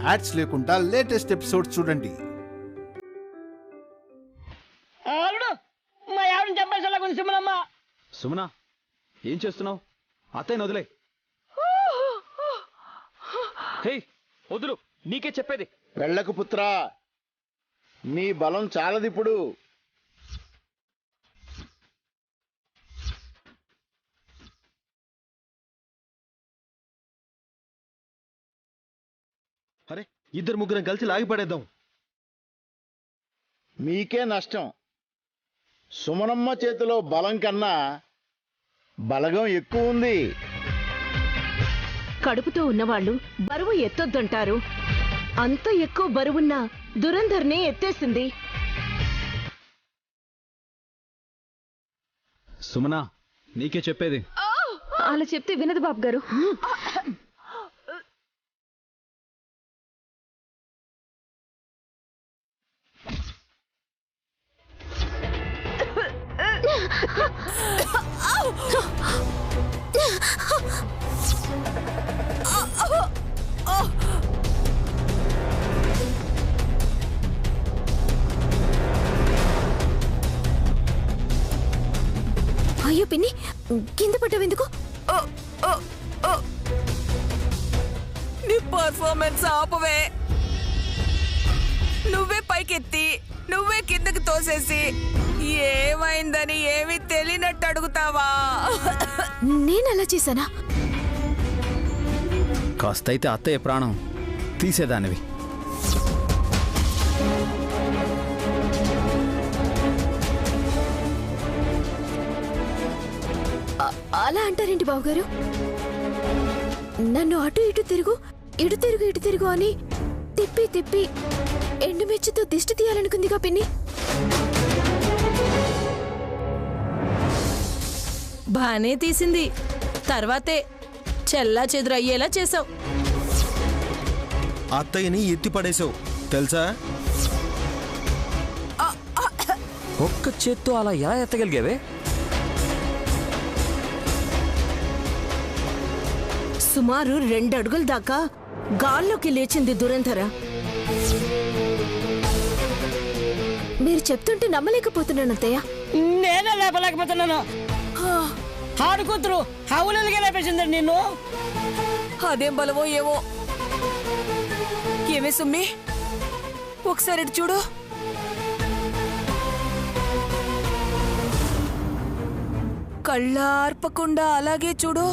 Ads లేకుండా latest episodes చూడండి. సుమనా, ఏం చేస్తున్నావు? అత్తయ్య వదిలే. హే వదులు, నీకే చెప్పేది. వెళ్ళకు పుత్రా, నీ బలం చాలదిప్పుడు. అరే, ఇద్దరు ముగ్గురం కలిసి లాగిపడేద్దాం. మీకే నష్టం. సుమనమ్మ చేతిలో బలం కన్నా బలగం ఎక్కువ ఉంది. కడుపుతో ఉన్నవాళ్ళు బరువు ఎత్తొద్దంటారు. అంత ఎక్కువ బరువున్న దురంధర్ని ఎత్తేసింది. సుమనా, నీకే చెప్పేది. అలా చెప్తే వినదు బాబు గారు. అయ్యో పిన్ని, కింద పడ్డావెందుకు? నీ పర్ఫార్మెన్స్ ఆపవే. నువ్వే పైకెత్తి నువ్వే కిందకి తోసేసి ఏమైందని ఏమీ తెలియనట్టు అడుగుతావా? నేనలా చేశానా? కాస్తైతే అత్తయ్య ప్రాణం తీసేదానివి. అలా అంటారేంటి బావగారు? నన్ను అటు ఇటు తిరుగు, ఇటు తిరుగు, ఇటు తిరుగు అని తిప్పి తిప్పి ఎండుమిర్చితో దిష్టి తీయాలనుకుందిగా పిన్ని. బానే తీసింది. తర్వాతే చెల్లా చెదురు అయ్యేలా చేసావు. అత్తయ్యని ఎత్తి పడేసావు తెలుసా? ఒక్క చేత్తో అలా ఎలా ఎత్తగలిగావే? సుమారు 2 అడుగుల దాకా గాల్లోకి లేచింది దురంధర. మీరు చెప్తుంటే నమ్మలేకపోతున్నాను అత్తయ్య. నేనే లేపలేకపోతున్నాను. ఆడు కూతురు హౌలుగా లేపేసిందండి నిన్ను. అదేం బలమో ఏమో. ఏమే సుమ్మి, ఒకసారి ఇటు చూడు. కళ్ళార్పకుండా అలాగే చూడు.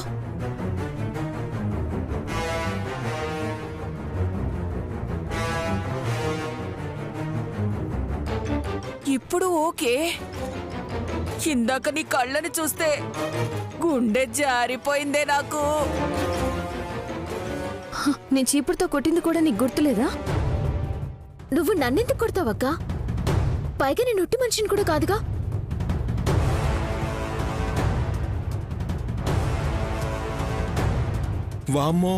ఇప్పుడు ఓకే. ఇందాక నీ కళ్ళని చూస్తే గుండె జారిపోయిందే నాకు. నేను చీపురుతో కొట్టింది కూడా నీకు గుర్తులేదా? నువ్వు నన్నెందుకు కొడతావక్క? పైగా నేను ఒట్టి మనిషిని కూడా కాదుగా. వామ్మో,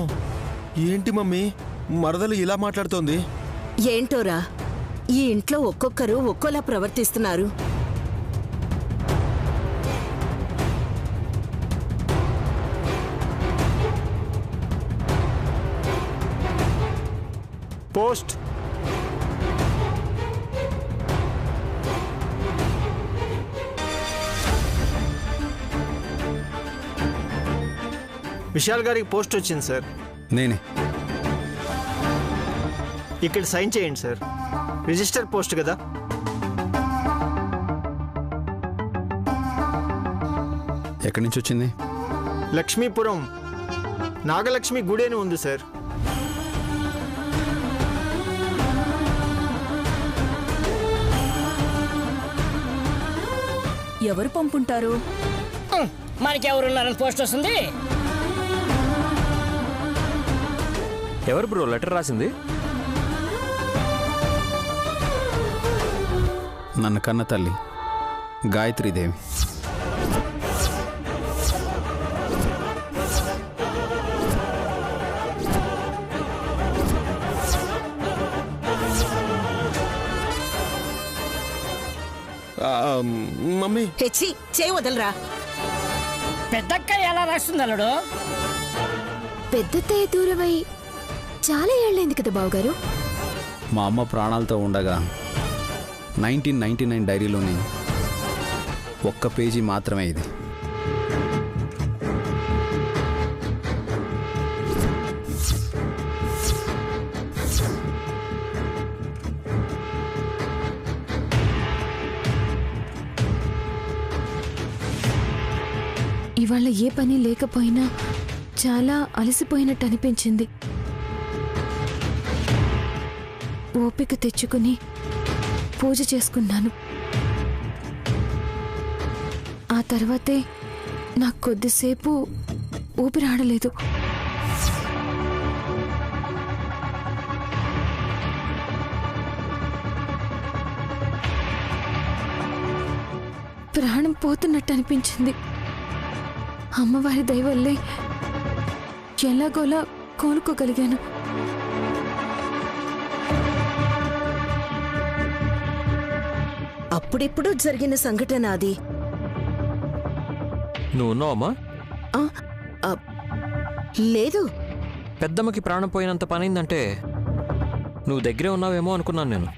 ఏంటి మమ్మీ మరదలు ఇలా మాట్లాడుతోంది? ఏంటోరా, ఈ ఇంట్లో ఒక్కొక్కరు ఒక్కోలా ప్రవర్తిస్తున్నారు. పోస్ట్. విశాల్ గారికి పోస్ట్ వచ్చింది సార్. నేనే. ఇక్కడ సైన్ చేయండి సార్. రిజిస్టర్ పోస్ట్ కదా. ఎక్కడి నుంచి వచ్చింది? లక్ష్మీపురం నాగలక్ష్మి గుడి అని ఉంది సార్. ఎవరు పంపుంటారు? మనకెవరున్నారని పోస్ట్ వస్తుంది. ఎవరు బ్రో లెటర్ రాసింది? నన్ను కన్న తల్లి గాయత్రీదేవి. మమ్మీ హెచ్చి చేయి వదలరా. పెద్దక్క ఎలా రాస్తుంది అల్లుడు? పెద్దత్తయ్య దూరమై చాలా ఏళ్ళైంది కదా బావగారు. మా అమ్మ ప్రాణాలతో ఉండగా 1999 డైరీలోని ఒక్క పేజీ మాత్రమే ఇది. ఇవాళ ఏ పని లేకపోయినా చాలా అలసిపోయినట్టు అనిపించింది. ఓపిక తెచ్చుకుని పూజ చేసుకున్నాను. ఆ తర్వాతే నాకు కొద్దిసేపు ఊపిరాడలేదు. ప్రాణం పోతున్నట్టు అనిపించింది. అమ్మవారి దయ వల్లే ఎలాగోలా కోలుకోగలిగాను. అప్పుడెప్పుడు జరిగిన సంఘటన అది. నువ్వు ఉన్నావమ్మా? ఆ, ఆ, లేదు. పెద్దమ్మకి ప్రాణం పోయినంత పనైందంటే నువ్వు దగ్గరే ఉన్నావేమో అనుకున్నాను నేను.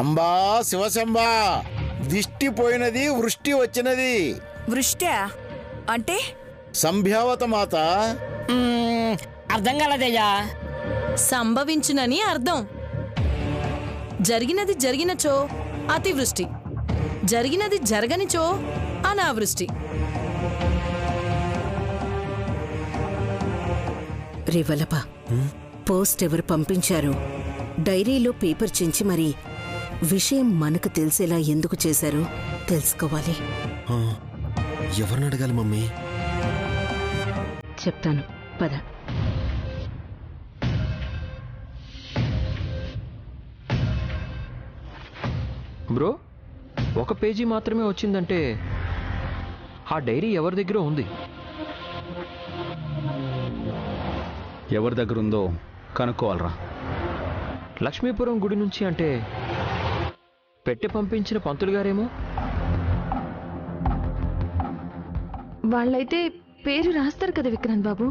అంబా శివశంబా, దిష్టి పోయినది, వృష్టి వచ్చినది. వృష్ట్యా అంటే? సంభ్యావత మాత. అర్థం కాలేదయ్యా. సంభవించునని అర్థం. జరిగినది జరిగినచో అతివృష్టి, జరిగినది జరగనిచో అనావృష్టి. రివలప, పోస్ట్ ఎవరు పంపించారు? డైరీలో పేపర్ చించి మరి విషయం మనకు తెలిసేలా ఎందుకు చేశారో తెలుసుకోవాలి. ఎవరిని అడగాలి మమ్మీ? చెప్తాను, పద. బ్రో, ఒక పేజీ మాత్రమే వచ్చిందంటే ఆ డైరీ ఎవరి దగ్గర ఉంది? ఎవరి దగ్గర ఉందో కనుక్కోవాలరా. లక్ష్మీపురం గుడి నుంచి అంటే పెట్టి పంపించిన పంతులు గారేమో. వాళ్ళైతే పేరు రాస్తారు కదా విక్రాంత్ బాబు.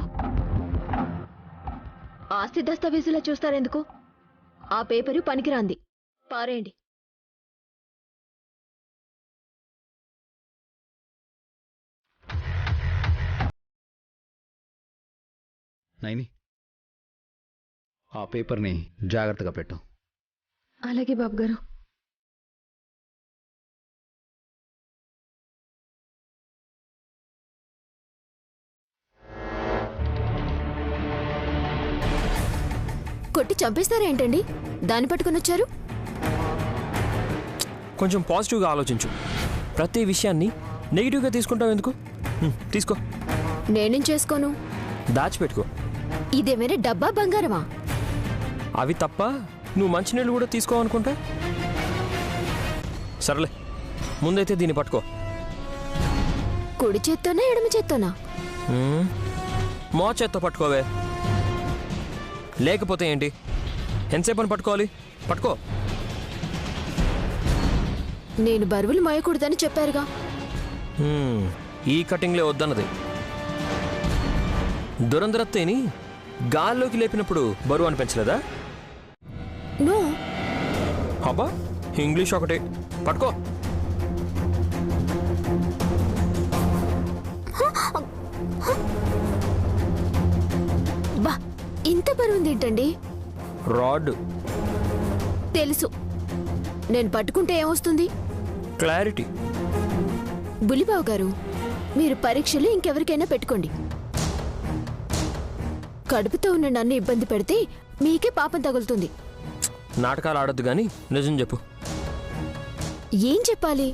ఆస్తి దస్తావేజులా చూస్తారెందుకు? ఆ పేపరు పనికిరాంది, పారేయండి. నైని, ఆ పేపర్ని జాగ్రత్తగా పెట్టు. అలాగే బాబు గారు. కొట్టి చంపేస్తారేంటండి? దాన్ని పట్టుకుని వచ్చారు? కొంచెం పాజిటివ్గా ఆలోచించు. ప్రతి విషయాన్ని నెగిటివ్గా తీసుకుంటావు ఎందుకు? తీసుకో. నేనేం చేసుకోను? దాచిపెట్టుకో. ఇదేమైనా డబ్బా బంగారమా? అవి తప్ప నువ్వు మంచినీళ్ళు కూడా తీసుకోవనుకుంటా. సర్లే, ముందైతే దీన్ని పట్టుకో. కుడి చేత్తోనా ఎడమ చేత్తోనా? మో చేత్తో పట్టుకోవే. లేకపోతే ఏంటి? ఎంతసేపు అని పట్టుకోవాలి? పట్టుకో. నేను బరువులు మోయకూడదని చెప్పారుగా. ఈ కటింగ్లే వద్దన్నది. దురంధరత్తేని గాల్లోకి లేపినప్పుడు బరువు అనిపించలేదా? నో. అబ్బా, ఇంగ్లీష్ ఒకటే. పట్టుకో. బా, ఇంత బరువుంది ఏంటండి? రాడ్. తెలుసు. నేను పట్టుకుంటే ఏమొస్తుంది? క్లారిటీ. బులిబాబు గారు, మీరు పరీక్షలు ఇంకెవరికైనా పెట్టుకోండి. కడుపుతో ఉన్న నన్ను ఇబ్బంది పెడితే మీకే పాపం తగులుతుంది. నాటకాలు ఆడొద్దు గాని నిజం చెప్పు. ఏం చెప్పాలి?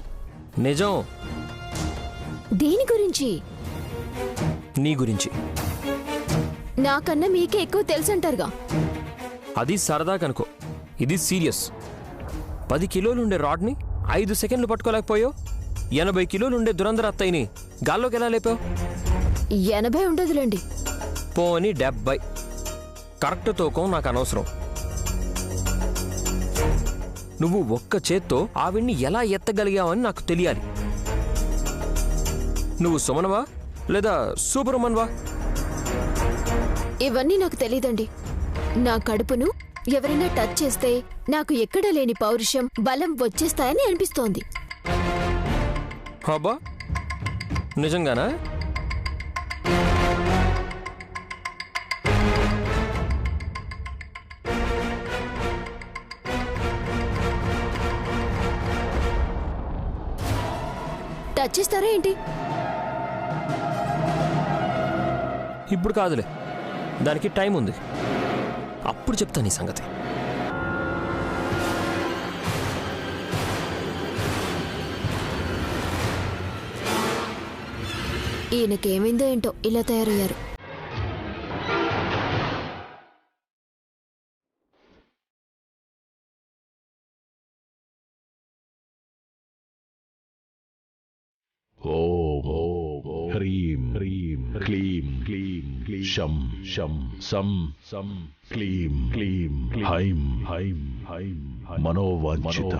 నిజం. దేని గురించి? నీ గురించి. నాకన్నా మీకే ఎక్కువ తెలుసంటారుగా. అది సరదా కనుకో, ఇది సీరియస్. 10 కిలోలుండే రాడ్ని 5 సెకండ్లు పట్టుకోలేకపోయావు. 80 కిలోలుండే దురంధర అత్తయ్యని గాల్లోకి ఎలా లేపావు? 80 ఉండదులేండి. పోని 70. కరెక్ట్ తూకం నాకు అనవసరం. నువ్వు ఒక్క చేత్తో ఆవిడ్ని ఎలా ఎత్తగలిగావని నాకు తెలియాలి. నువ్వు సుమనవా లేదా సూపర్ ఉమెన్ వా? ఇవన్నీ నాకు తెలీదండి. నా కడుపును ఎవరైనా టచ్ చేస్తే నాకు ఎక్కడా లేని పౌరుషం, బలం వచ్చేస్తాయని అనిపిస్తోంది. అబ్బా, నిజంగానా? టచ్ చేస్తారా ఏంటి? ఇప్పుడు కాదులే, దానికి టైం ఉంది. అప్పుడు చెప్తాను ఈ సంగతి. ఈయనకేమైందో ఏంటో ఇలా తయారయ్యారు. ఓం హ్రీం హ్రీం క్లీం క్లీం శం శం సం సం క్లీం క్లీం హైం హైం హైం మనోవాంఛిత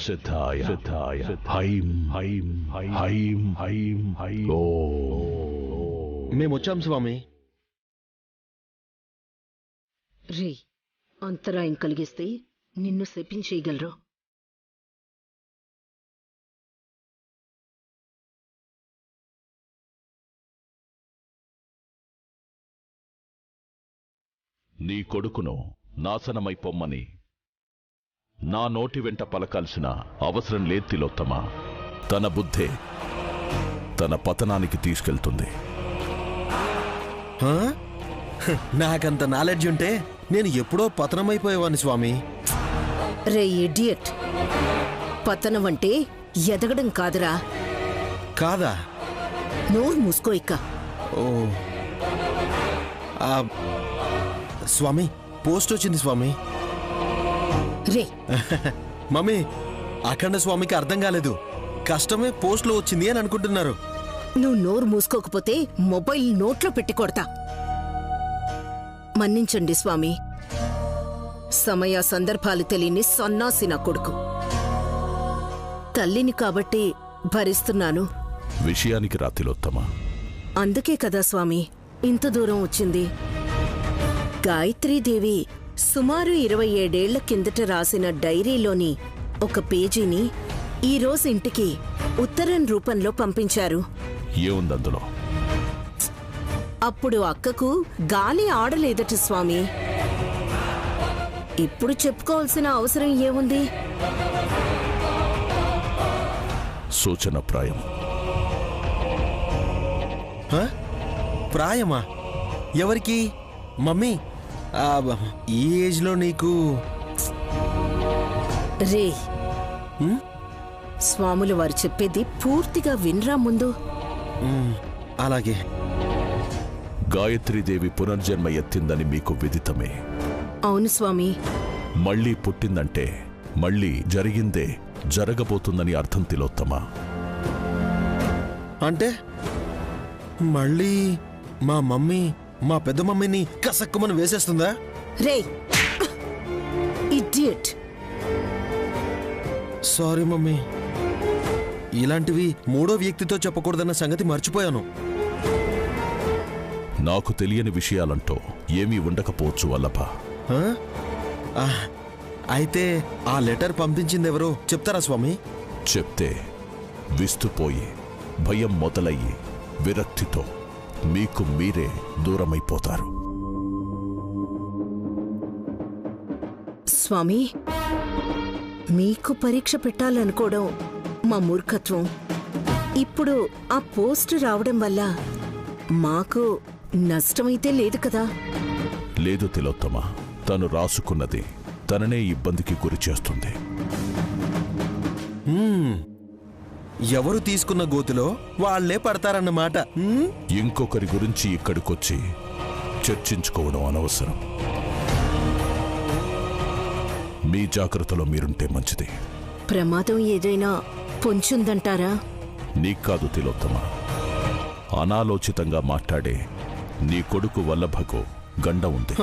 సిద్ధాయ సిద్ధాయ హైం హైం హైం హైం హైం. ఓం. మేమొచ్చాం స్వామి. రే, అంతరాయం కలిగిస్తే నిన్ను శపించేయగలరు. నీ కొడుకును నాశనమైపోమ్మని నా నోటి వెంట పలకాల్సిన అవసరం లేదు తిలోత్తమ. తన బుద్ధే తన పతనానికి తీసుకెళ్తుంది. నాకంత నాలెడ్జ్ ఉంటే నేను ఎప్పుడో పతనమైపోయేవాడిని స్వామి. రే ఇడియట్, పతనం అంటే ఎదగడం కాదురా. కాదా? నోరు మూసుకో ఇక్క. ఓ స్వామి, పోస్ట్ వచ్చింది స్వామి. రే, మమ్మీ, అఖండ స్వామికి అర్థం కాలేదు. కష్టమే పోస్ట్లో వచ్చింది అని అనుకుంటున్నారు. నువ్వు నోరు మూసుకోకపోతే మొబైల్ నోట్లో పెట్టి కొడతా. మన్నించండి స్వామి, సమయ సందర్భాలు తెలియని సన్నాసి నా కొడుకు. తల్లిని కాబట్టి భరిస్తున్నాను. విషయానికి రా తిలోత్తమ. అందుకే కదా స్వామి ఇంత దూరం వచ్చింది. గాయత్రీదేవి సుమారు 27 ఏళ్ల కిందట రాసిన డైరీలోని ఒక పేజీని ఈరోజు ఇంటికి ఉత్తరం రూపంలో పంపించారు. ఏముందందులో? అప్పుడు అక్కకు గాలి ఆడలేదట స్వామి. ఇప్పుడు చెప్పుకోవాల్సిన అవసరం ఏముంది? సూచన ప్రాయం. ప్రాయమా? ఎవరికి మమ్మీ? ఈ ఏజ్లో నీకు? రే, స్వాములు వారు చెప్పేది పూర్తిగా వినరా ముందు. అలాగే. గాయత్రీదేవి పునర్జన్మ ఎత్తిందని మీకు విదితమే. అవును స్వామి. మళ్ళీ పుట్టిందంటే మళ్ళీ జరిగిందే జరగబోతుందని అర్థం తిలోత్తమ. అంటే మళ్ళీ మా మమ్మీ మా పెద్ద మమ్మీని కసక్కుమని వేసేస్తుందా? రే ఇడియట్. సారీ మమ్మీ, ఇలాంటివి మూడో వ్యక్తితో చెప్పకూడదన్న సంగతి మర్చిపోయాను. నాకు తెలియని విషయాలంటూ ఏమీ ఉండకపోవచ్చు వల్లభ. అయితే ఆ లెటర్ పంపించిందెవరో చెప్తారా స్వామి? చెప్తే విస్తుపోయి భయం మొదలయ్యి విరక్తితో మీకు మీరే దూరమైపోతారు. స్వామి, మీకు పరీక్ష పెట్టాలనుకోవడం మా మూర్ఖత్వం. ఇప్పుడు ఆ పోస్ట్ రావడం వల్ల మాకు నష్టమైతే లేదు కదా? లేదు తిలోత్తమ, తను రాసుకున్నది తననే ఇబ్బందికి గురి చేస్తుంది. ఎవరు తీసుకున్న గోతిలో వాళ్లే పడతారన్నమాట. ఇంకొకరి గురించి ఇక్కడికొచ్చి చర్చించుకోవడం అనవసరం. మీ జాగ్రత్తలో మీరుంటే మంచిది. ప్రమాదం ఏదైనా పొంచుందంటారా? నీకాదు తిలోత్తమ, అనాలోచితంగా మాట్లాడే నీ కొడుకు వల్లభకు గండ ఉంది.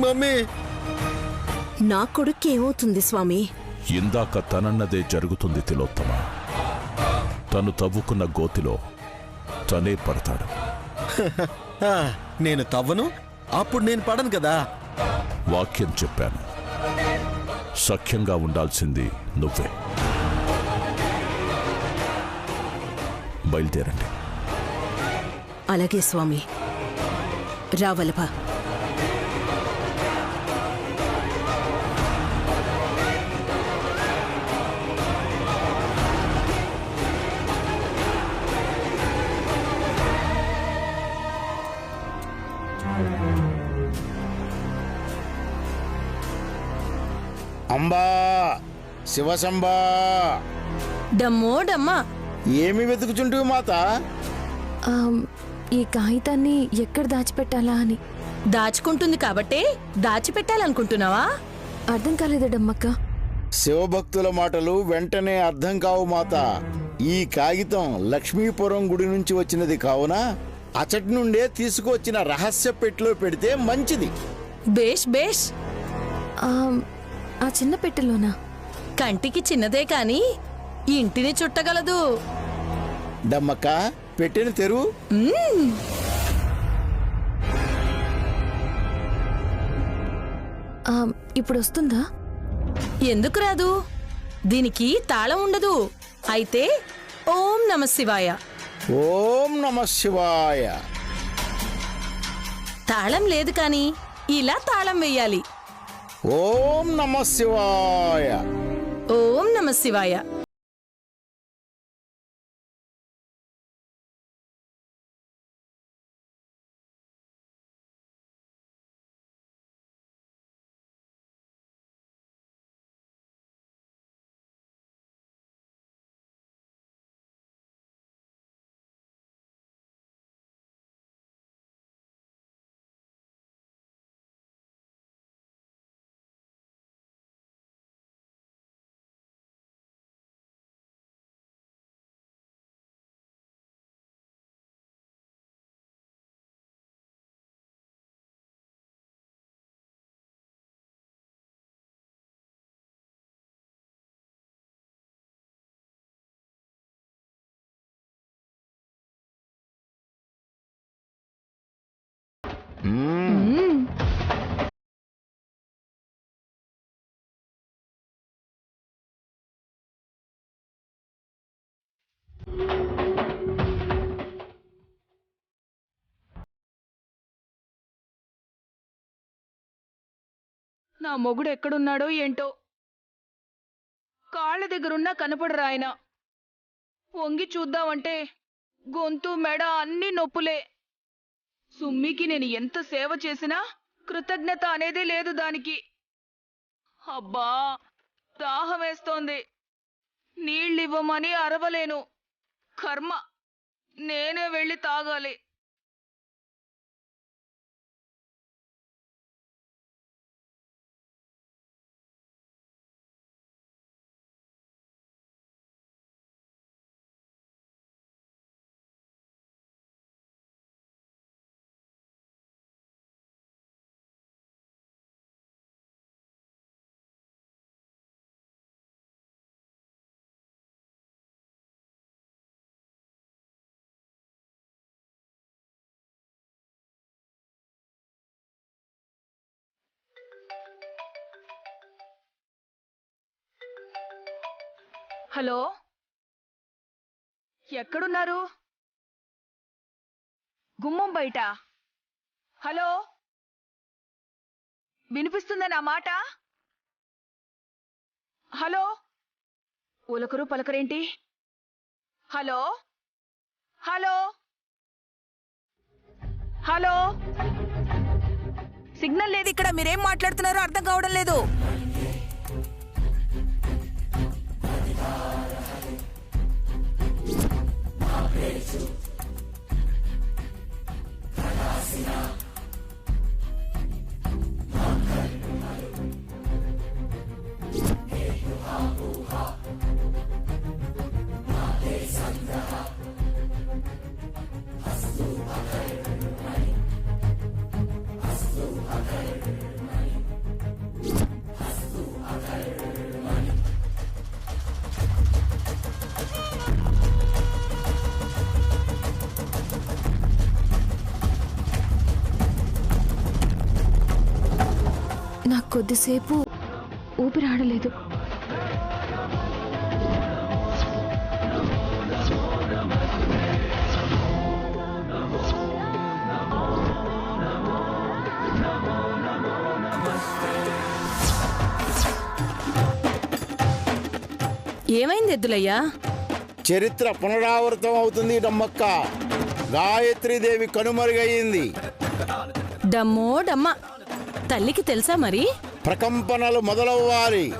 మమ్మీ, నా కొడుకు ఏమవుతుంది స్వామి? ఇందాక తనన్నదే జరుగుతుంది తిలోత్తమ. తను తవ్వుకున్న గోతిలో తనే పడతాడు. ఆ, నేను తవ్వను, అప్పుడు నేను పడను కదా. వాక్యం చెప్పాను. సఖ్యంగా ఉండాల్సింది నువ్వే. బయలుదేరండి. అలాగే స్వామి. రావలభ. అంబా శివశంబా, డమ్మో డమ్మా. ఏమి వెతుకుచుంటివి మాత? ఈ కాగితాన్ని ఎక్కడ దాచిపెట్టాలా అని. దాచుకుంటుంది కాబట్టే దాచిపెట్టాలనుకుంటున్నావా? అర్థం కాలేదమ్మక్క. శివభక్తుల మాటలు వెంటనే అర్థం కావు మాత. ఈ కాగితం లక్ష్మీపురం గుడి నుంచి వచ్చినది కావున అచటి నుండే తీసుకువచ్చిన రహస్య పెట్టెలో పెడితే మంచిది. బేష్ బేష్. ఆ చిన్న పెట్టెలోనా? కంటికి చిన్నదే కాని ఇంటిని చుట్టగలదు. డమ్మక్క, పెట్టెను తెరువు. ఇప్పుడు వస్తుందా? ఎందుకు రాదు? దీనికి తాళం ఉండదు. అయితే ఓం నమ శివాయ. ఓం నమ శివాయ. తాళం లేదు కాని ఇలా తాళం వెయ్యాలి. ఓం నమ శివాయ. ఓం నమ శివాయ. నా మొగుడు ఎక్కడున్నాడో ఏంటో. కాళ్ళ దగ్గరున్నా కనపడరా ఆయన. వంగి చూద్దామంటే గొంతు మెడ అన్నీ నొప్పులే. సుమ్మికి నేను ఎంత సేవ చేసినా కృతజ్ఞత అనేదే లేదు దానికి. అబ్బా, దాహమేస్తోంది. నీళ్ళివ్వమని అరవలేను. కర్మ, నేనే వెళ్ళి తాగాలి. హలో, ఎక్కడున్నారు? గుమ్మం బయట. హలో, వినిపిస్తుందా నా మాట? హలో, ఉలకరు పలకరేంటి? హలో హలో హలో, సిగ్నల్ లేదు ఇక్కడ. మీరేం మాట్లాడుతున్నారో అర్థం కావడం లేదు. కొద్దిసేపు ఊపిరాడలేదు. ఏమైంది ఎద్దులయ్యా? చరిత్ర పునరావృతం అవుతుంది డమ్మక్క. గాయత్రీదేవి కనుమరుగయ్యింది. డమ్మో డమ్మ, తల్లికి తెలుసా మరి? ప్రకంపనలు మొదలవ్వాలి.